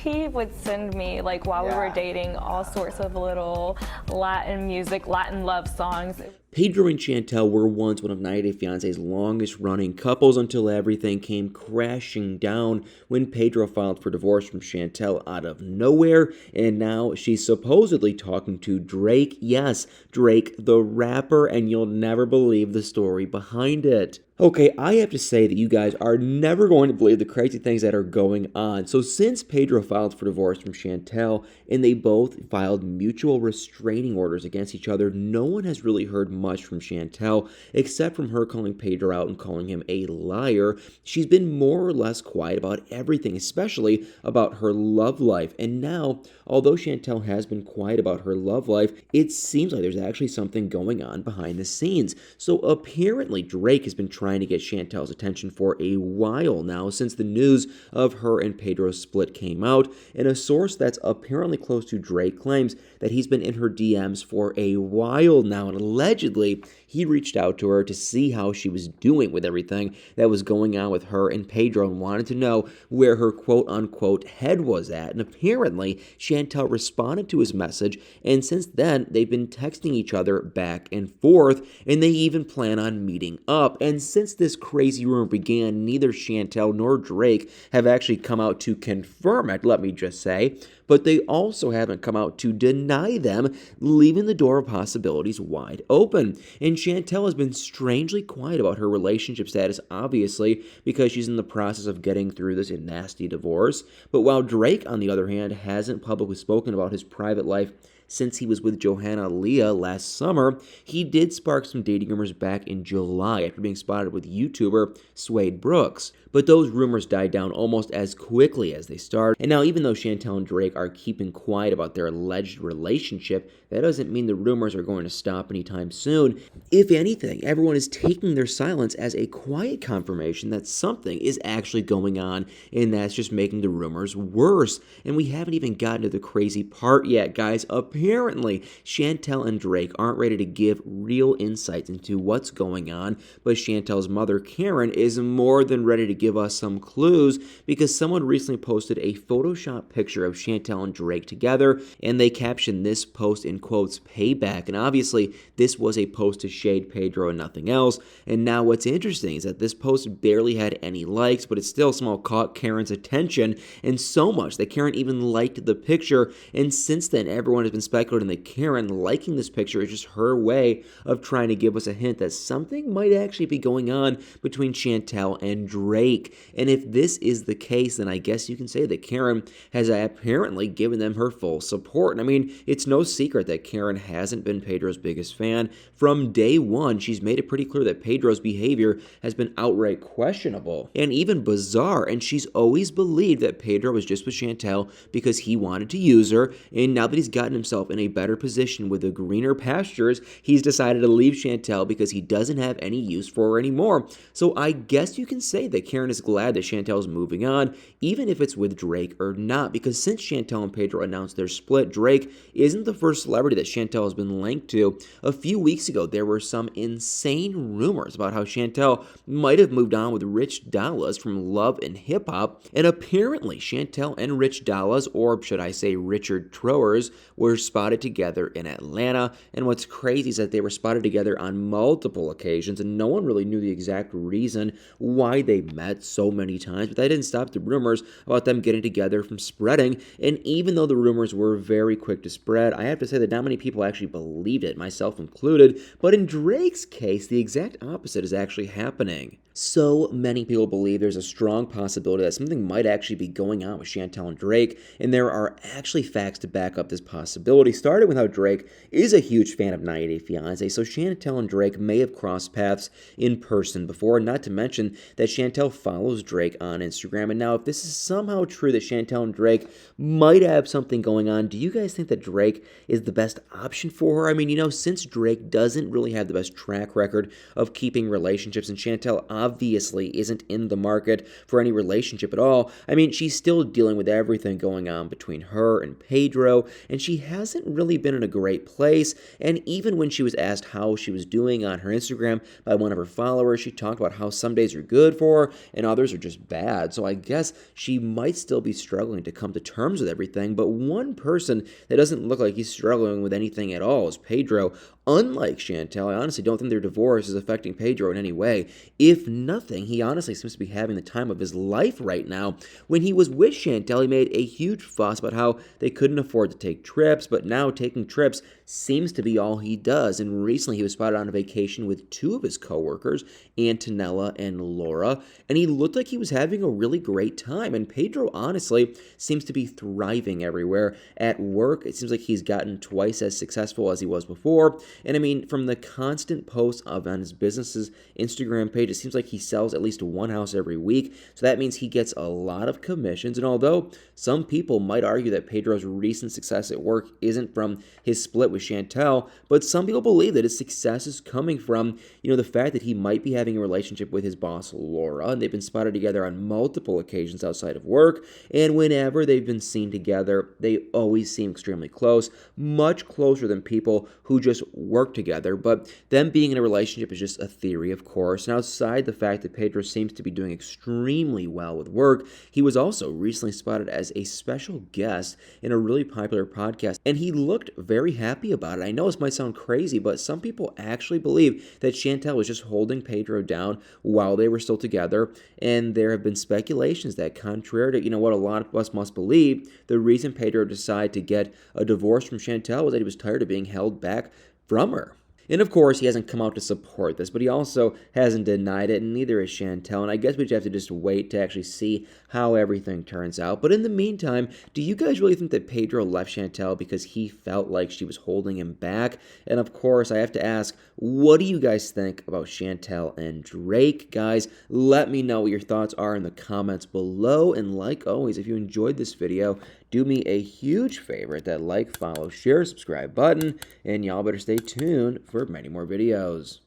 He would send me, like, while we were dating, all sorts of little Latin music, Latin love songs. Pedro and Chantel were once one of 90 Day Fiancé's longest running couples until everything came crashing down when Pedro filed for divorce from Chantel out of nowhere, and now she's supposedly talking to Drake. Yes, Drake the rapper, and you'll never believe the story behind it. Okay, I have to say that you guys are never going to believe the crazy things that are going on. So since Pedro filed for divorce from Chantel and they both filed mutual restraining orders against each other, no one has really heard much from Chantel except from her calling Pedro out and calling him a liar. She's been more or less quiet about everything, especially about her love life. And now, although Chantel has been quiet about her love life, it seems like there's actually something going on behind the scenes. So apparently Drake has been trying to get Chantel's attention for a while now since the news of her and Pedro's split came out, and a source that's apparently close to Drake claims that he's been in her DMs for a while now, and allegedly he reached out to her to see how she was doing with everything that was going on with her and Pedro and wanted to know where her quote-unquote head was at, and apparently Chantel responded to his message, and since then they've been texting each other back and forth, and they even plan on meeting up. And since this crazy rumor began, neither Chantel nor Drake have actually come out to confirm it, let me just say, but they also haven't come out to deny them, leaving the door of possibilities wide open. And Chantel has been strangely quiet about her relationship status, obviously, because she's in the process of getting through this nasty divorce. But while Drake, on the other hand, hasn't publicly spoken about his private life since he was with Johanna Leah last summer, he did spark some dating rumors back in July after being spotted with YouTuber Swade Brooks. But those rumors died down almost as quickly as they started. And now, even though Chantel and Drake are keeping quiet about their alleged relationship, that doesn't mean the rumors are going to stop anytime soon. If anything, everyone is taking their silence as a quiet confirmation that something is actually going on, and that's just making the rumors worse. And we haven't even gotten to the crazy part yet, guys. Apparently, Chantel and Drake aren't ready to give real insights into what's going on, but Chantel's mother, Karen, is more than ready to give us some clues because someone recently posted a Photoshop picture of Chantel and Drake together, and they captioned this post in quotes, "payback." And obviously, this was a post to shade Pedro and nothing else. And now what's interesting is that this post barely had any likes, but it still somehow caught Karen's attention, and so much that Karen even liked the picture. And since then, everyone has been speculating that Karen liking this picture is just her way of trying to give us a hint that something might actually be going on between Chantel and Drake. And if this is the case, then I guess you can say that Karen has apparently given them her full support. And I mean, it's no secret that Karen hasn't been Pedro's biggest fan. From day one, she's made it pretty clear that Pedro's behavior has been outright questionable and even bizarre, and she's always believed that Pedro was just with Chantel because he wanted to use her, and now that he's gotten himself in a better position with the greener pastures, he's decided to leave Chantel because he doesn't have any use for her anymore. So I guess you can say that Karen is glad that Chantel's moving on, even if it's with Drake or not, because since Chantel and Pedro announced their split, Drake isn't the first celebrity that Chantel has been linked to. A few weeks ago, there were some insane rumors about how Chantel might have moved on with Rich Dallas from Love and Hip Hop, and apparently Chantel and Rich Dallas, or should I say Richard Troers, were spotted together in Atlanta. And what's crazy is that they were spotted together on multiple occasions, and no one really knew the exact reason why they met so many times, but that didn't stop the rumors about them getting together from spreading. And even though the rumors were very quick to spread, I have to say that not many people actually believed it, myself included. But in Drake's case, the exact opposite is actually happening. So many people believe there's a strong possibility that something might actually be going on with Chantel and Drake, and there are actually facts to back up this possibility, starting with how Drake is a huge fan of 90 Day Fiancé, so Chantel and Drake may have crossed paths in person before, not to mention that Chantel follows Drake on Instagram. And now, if this is somehow true that Chantel and Drake might have something going on, do you guys think that Drake is the best option for her? I mean, since Drake doesn't really have the best track record of keeping relationships, and Chantel obviously isn't in the market for any relationship at all, I mean, she's still dealing with everything going on between her and Pedro, and she has hasn't really been in a great place. And even when she was asked how she was doing on her Instagram by one of her followers, she talked about how some days are good for her and others are just bad. So I guess she might still be struggling to come to terms with everything. But one person that doesn't look like he's struggling with anything at all is Pedro. Unlike Chantel, I honestly don't think their divorce is affecting Pedro in any way. If nothing, he honestly seems to be having the time of his life right now. When he was with Chantel, he made a huge fuss about how they couldn't afford to take trips, but now taking trips seems to be all he does. And recently he was spotted on a vacation with two of his coworkers, Antonella and Laura, and he looked like he was having a really great time. And Pedro honestly seems to be thriving everywhere. At work, it seems like he's gotten twice as successful as he was before. And I mean, from the constant posts on his business's Instagram page, it seems like he sells at least one house every week. So that means he gets a lot of commissions. And although some people might argue that Pedro's recent success at work isn't from his split with Chantel, but some people believe that his success is coming from, the fact that he might be having a relationship with his boss, Laura, and they've been spotted together on multiple occasions outside of work. And whenever they've been seen together, they always seem extremely close, much closer than people who just work together. But them being in a relationship is just a theory, of course. And outside the fact that Pedro seems to be doing extremely well with work, he was also recently spotted as a special guest in a really popular podcast, and he looked very happy about it. I know this might sound crazy, but some people actually believe that Chantel was just holding Pedro down while they were still together, and there have been speculations that, contrary to what a lot of us must believe, the reason Pedro decided to get a divorce from Chantel was that he was tired of being held back from her. And of course, he hasn't come out to support this, but he also hasn't denied it, and neither is Chantel. And I guess we just have to just wait to actually see how everything turns out. But in the meantime, do you guys really think that Pedro left Chantel because he felt like she was holding him back? And of course, I have to ask, what do you guys think about Chantel and Drake? Guys, let me know what your thoughts are in the comments below. And like always, if you enjoyed this video, do me a huge favor, hit that like, follow, share, subscribe button, and y'all better stay tuned for many more videos.